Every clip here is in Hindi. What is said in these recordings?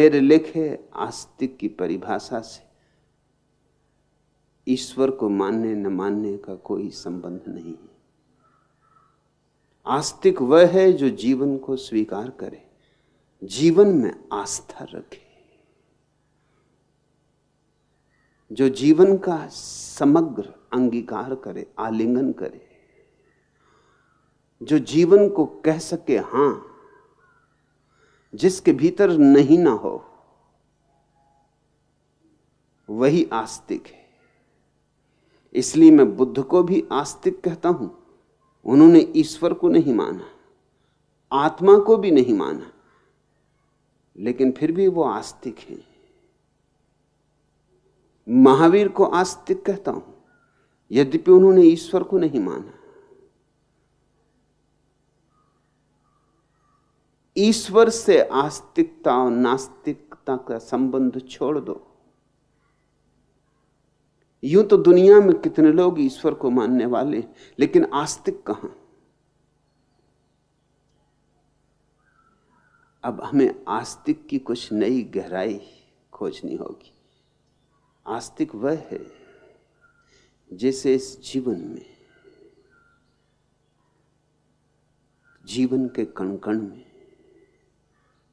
मेरे लेखे आस्तिक की परिभाषा से ईश्वर को मानने न मानने का कोई संबंध नहीं है। आस्तिक वह है जो जीवन को स्वीकार करे, जीवन में आस्था रखे, जो जीवन का समग्र अंगीकार करे, आलिंगन करे, जो जीवन को कह सके हां, जिसके भीतर नहीं ना हो, वही आस्तिक है। इसलिए मैं बुद्ध को भी आस्तिक कहता हूं। उन्होंने ईश्वर को नहीं माना, आत्मा को भी नहीं माना, लेकिन फिर भी वो आस्तिक हैं। महावीर को आस्तिक कहता हूं, यद्यपि उन्होंने ईश्वर को नहीं माना। ईश्वर से आस्तिकता और नास्तिकता का संबंध छोड़ दो। यूं तो दुनिया में कितने लोग ईश्वर को मानने वाले, लेकिन आस्तिक कहां? अब हमें आस्तिक की कुछ नई गहराई खोजनी होगी। आस्तिक वह है जैसे इस जीवन में, जीवन के कण कण में,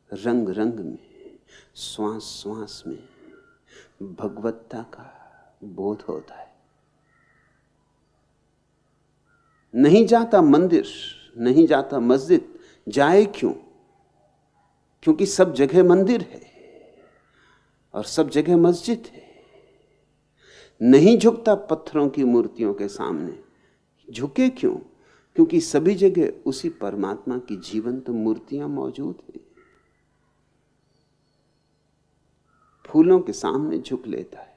रंग रंग में, श्वास श्वास में भगवत्ता का बोध होता है। नहीं जाता मंदिर, नहीं जाता मस्जिद, जाए क्यों? क्योंकि सब जगह मंदिर है और सब जगह मस्जिद है। नहीं झुकता पत्थरों की मूर्तियों के सामने, झुके क्यों? क्योंकि सभी जगह उसी परमात्मा की जीवंत मूर्तियां मौजूद हैं। फूलों के सामने झुक लेता है,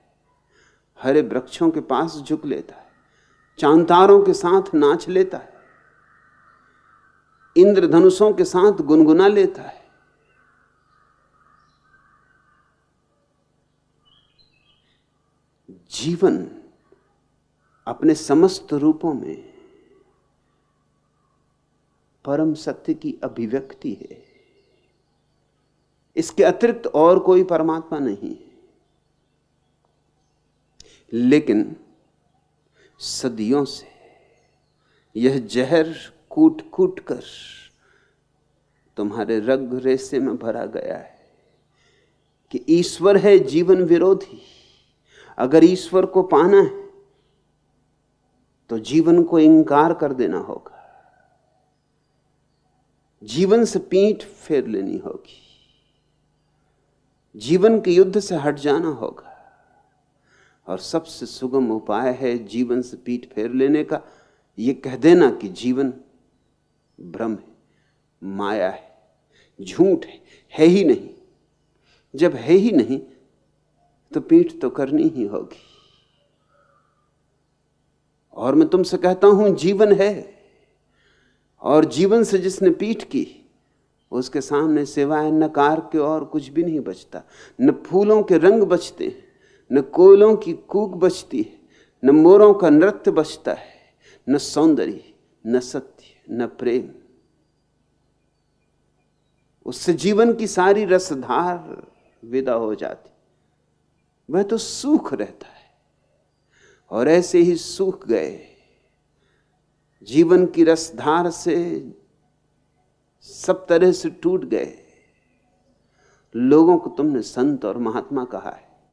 हरे वृक्षों के पास झुक लेता है, चांतारों के साथ नाच लेता है, इंद्रधनुषों के साथ गुनगुना लेता है। जीवन अपने समस्त रूपों में परम सत्य की अभिव्यक्ति है। इसके अतिरिक्त और कोई परमात्मा नहीं है। लेकिन सदियों से यह जहर कूट कूट कर तुम्हारे रग रेशे में भरा गया है कि ईश्वर है जीवन विरोधी। अगर ईश्वर को पाना है तो जीवन को इंकार कर देना होगा, जीवन से पीठ फेर लेनी होगी, जीवन के युद्ध से हट जाना होगा। और सबसे सुगम उपाय है जीवन से पीठ फेर लेने का यह कह देना कि जीवन भ्रम है, माया है, झूठ है ही नहीं। जब है ही नहीं तो पीठ तो करनी ही होगी। और मैं तुमसे कहता हूं जीवन है, और जीवन से जिसने पीठ की उसके सामने सिवाय नकार के और कुछ भी नहीं बचता। न फूलों के रंग बचते हैं, न कोयलों की कूक बचती है, न मोरों का नृत्य बचता है, न सौंदर्य, न सत्य, न प्रेम। उससे जीवन की सारी रसधार विदा हो जाती, वह तो सूख रहता है। और ऐसे ही सूख गए जीवन की रसधार से, सब तरह से टूट गए लोगों को तुमने संत और महात्मा कहा है।